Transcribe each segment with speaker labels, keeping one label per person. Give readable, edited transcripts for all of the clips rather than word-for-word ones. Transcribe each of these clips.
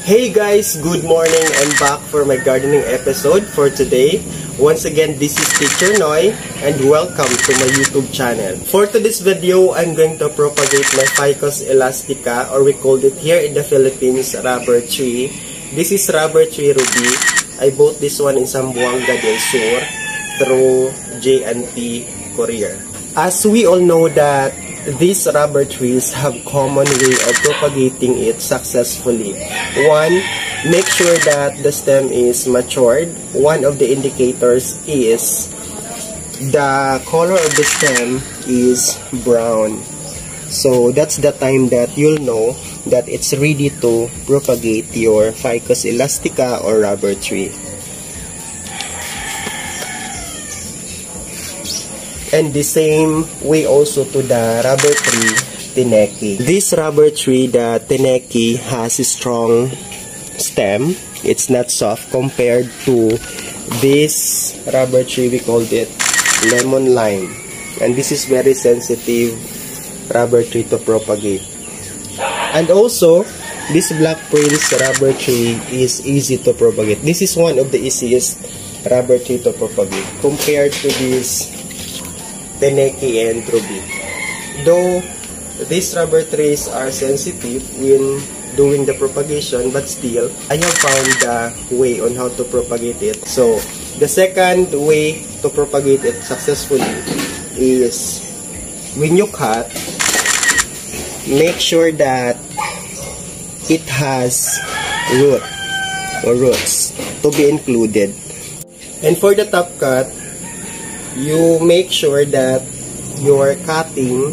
Speaker 1: Hey guys, good morning. I'm back for my gardening episode for today. Once again, this is Teacher Noy and welcome to my YouTube channel. For today's video, I'm going to propagate my Ficus elastica, or we called it here in the Philippines, rubber tree. This is rubber tree ruby. I bought this one in Zamboanga del Sur through J&P Courier. As we all know that these rubber trees have common way of propagating it successfully. One, make sure that the stem is matured. One of the indicators is the color of the stem is brown. So that's the time that you'll know that it's ready to propagate your Ficus elastica or rubber tree. And the same way also to the rubber tree, Teneki. This rubber tree, the Teneki, has a strong stem. It's not soft compared to this rubber tree, we called it lemon lime. And this is very sensitive rubber tree to propagate. And also, this black prince rubber tree is easy to propagate. This is one of the easiest rubber tree to propagate compared to this Teneki and ruby. Though these rubber trees are sensitive when doing the propagation, but still I have found the way on how to propagate it. So the second way to propagate it successfully is when you cut, make sure that it has root or roots to be included. And for the top cut, you make sure that your cutting,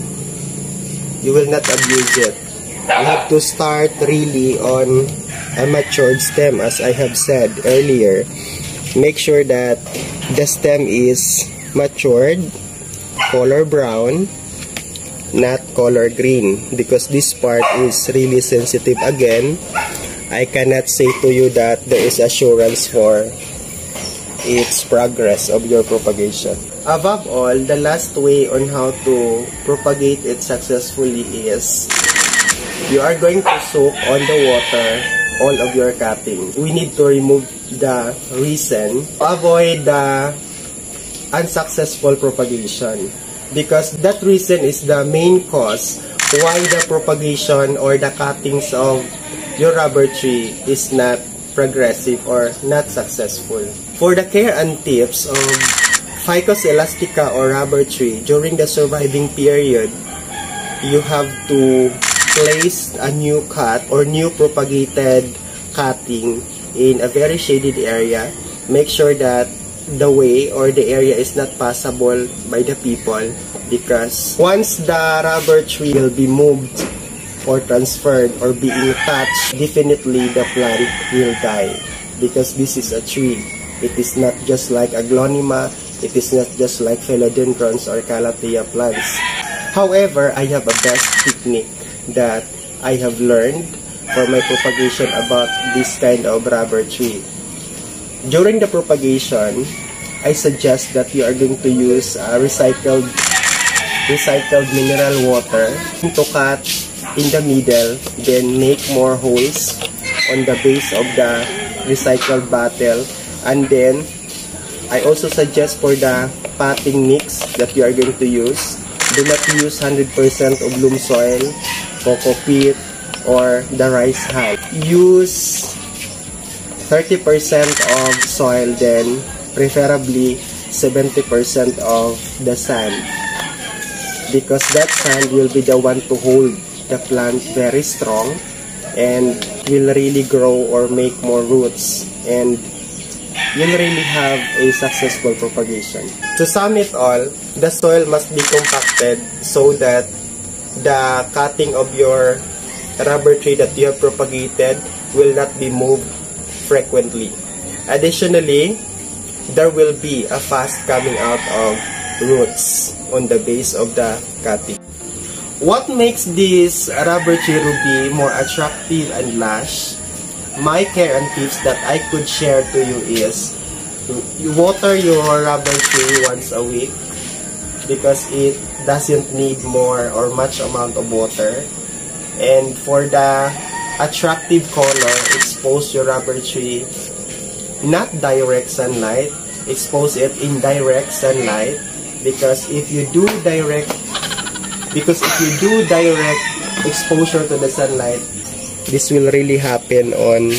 Speaker 1: you will not abuse it. You have to start really on a matured stem, as I have said earlier. Make sure that the stem is matured, color brown, not color green, because this part is really sensitive. Again, I cannot say to you that there is assurance for its progress of your propagation. Above all, the last way on how to propagate it successfully is you are going to soak on the water all of your cuttings. We need to remove the resin to avoid the unsuccessful propagation, because that resin is the main cause why the propagation or the cuttings of your rubber tree is not progressive or not successful. For the care and tips of Ficus elastica or rubber tree during the surviving period, you have to place a new cut or new propagated cutting in a very shaded area. Make sure that the way or the area is not passable by the people, because once the rubber tree will be moved or transferred or being touched, definitely the plant will die, because this is a tree. It is not just like aglonema, it is not just like philodendrons or calathea plants. However, I have a best technique that I have learned for my propagation about this kind of rubber tree. During the propagation, I suggest that you are going to use recycled mineral water to cut in the middle, then make more holes on the base of the recycled bottle. And then I also suggest for the potting mix that you are going to use, do not use 100% of loam soil, coco peat, or the rice hull. Use 30% of soil, then preferably 70% of the sand, because that sand will be the one to hold the plant very strong and will really grow or make more roots, and you'll really have a successful propagation. To sum it all, the soil must be compacted so that the cutting of your rubber tree that you have propagated will not be moved frequently. Additionally, there will be a fast coming out of roots on the base of the cutting. What makes this rubber tree ruby more attractive and lush? My care and tips that I could share to you is you water your rubber tree once a week, because it doesn't need more or much amount of water. And for the attractive color, it's expose your rubber tree not direct sunlight, expose it in direct sunlight, because if you do direct exposure to the sunlight, this will really happen on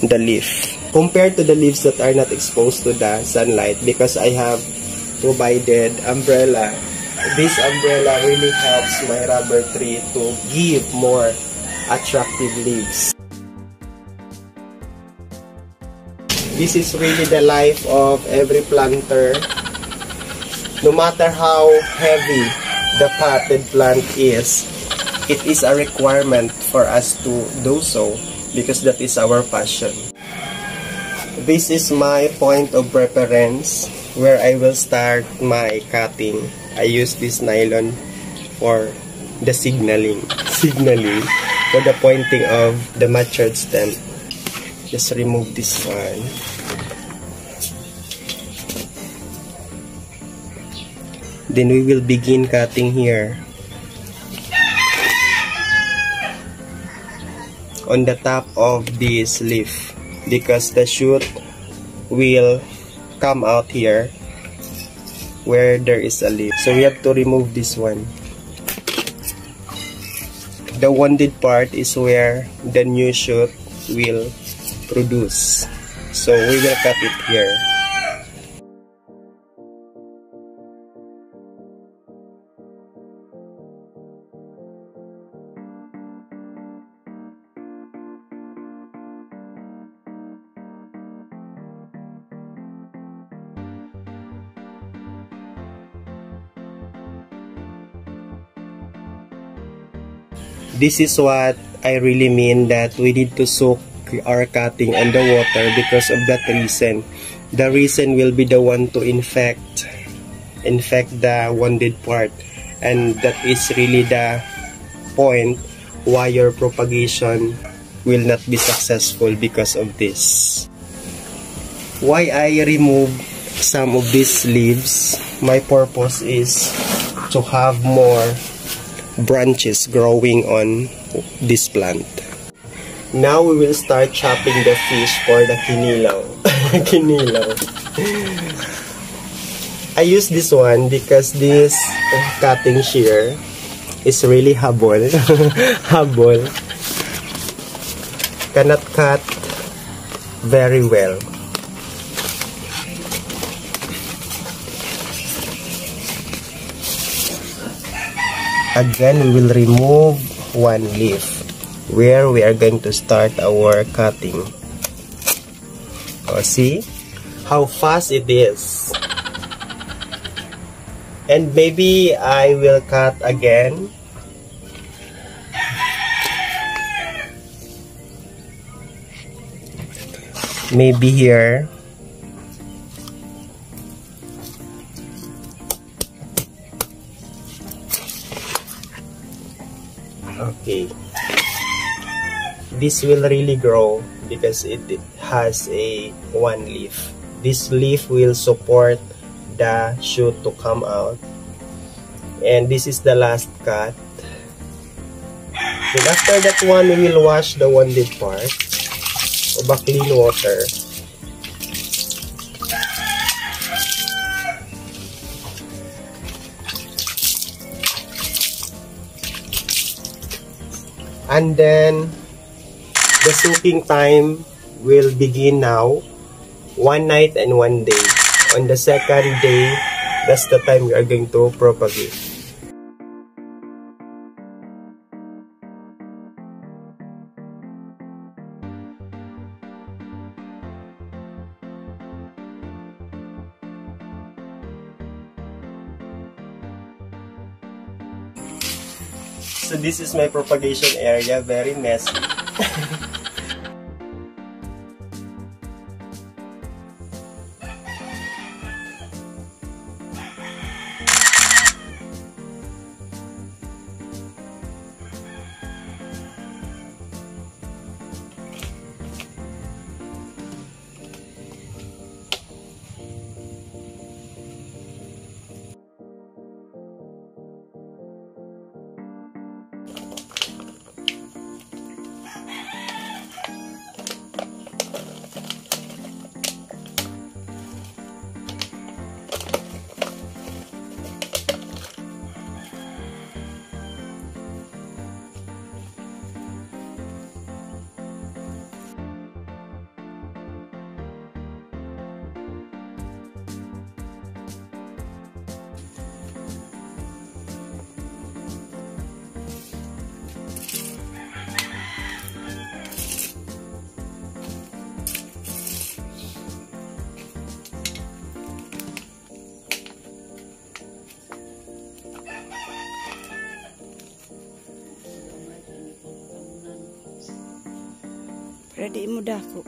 Speaker 1: the leaf compared to the leaves that are not exposed to the sunlight. Because I have provided umbrella, this umbrella really helps my rubber tree to give more attractive leaves. This is really the life of every planter. No matter how heavy the potted plant is, it is a requirement for us to do so because that is our passion. This is my point of preference where I will start my cutting. I use this nylon for the signaling for the pointing of the matured stem. Just remove this one. Then we will begin cutting here on the top of this leaf, because the shoot will come out here where there is a leaf. So we have to remove this one. The wounded part is where the new shoot will produce. So we will cut it here. This is what I really mean, that we need to soak our cutting on the water because of that reason. The reason will be the one to infect the wounded part, and that is really the point why your propagation will not be successful because of this. Why I remove some of these leaves, my purpose is to have more branches growing on this plant. Now we will start chopping the fish for the kinilaw. Kinilaw. I use this one because this cutting shear is really habol. Habol. Cannot cut very well. Again, we will remove one leaf where we are going to start our cutting. Oh, see how fast it is. And maybe I will cut again. Maybe here. Okay, this will really grow because it has a one leaf. This leaf will support the shoot to come out, and this is the last cut. Then after that one, we will wash the wounded part with clean water. And then the soaking time will begin now, 1 night and 1 day. On the second day, that's the time we are going to propagate. So this is my propagation area, very messy.
Speaker 2: Ready mo dako.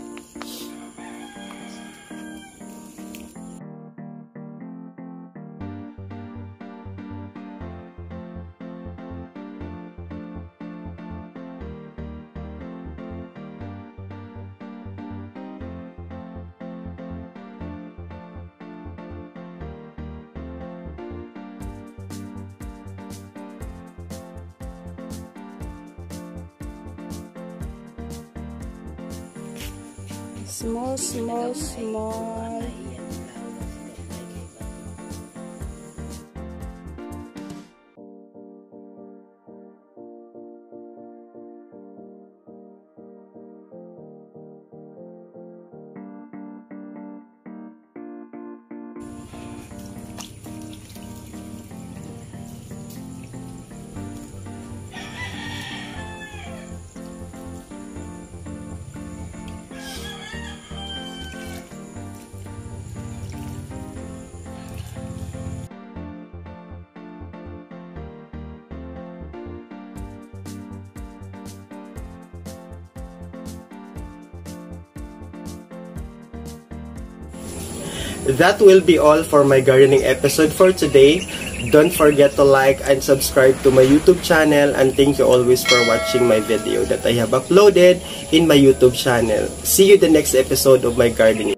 Speaker 2: Small, small, small.
Speaker 1: That will be all for my gardening episode for today. Don't forget to like and subscribe to my YouTube channel, and thank you always for watching my video that I have uploaded in my YouTube channel. See you the next episode of my gardening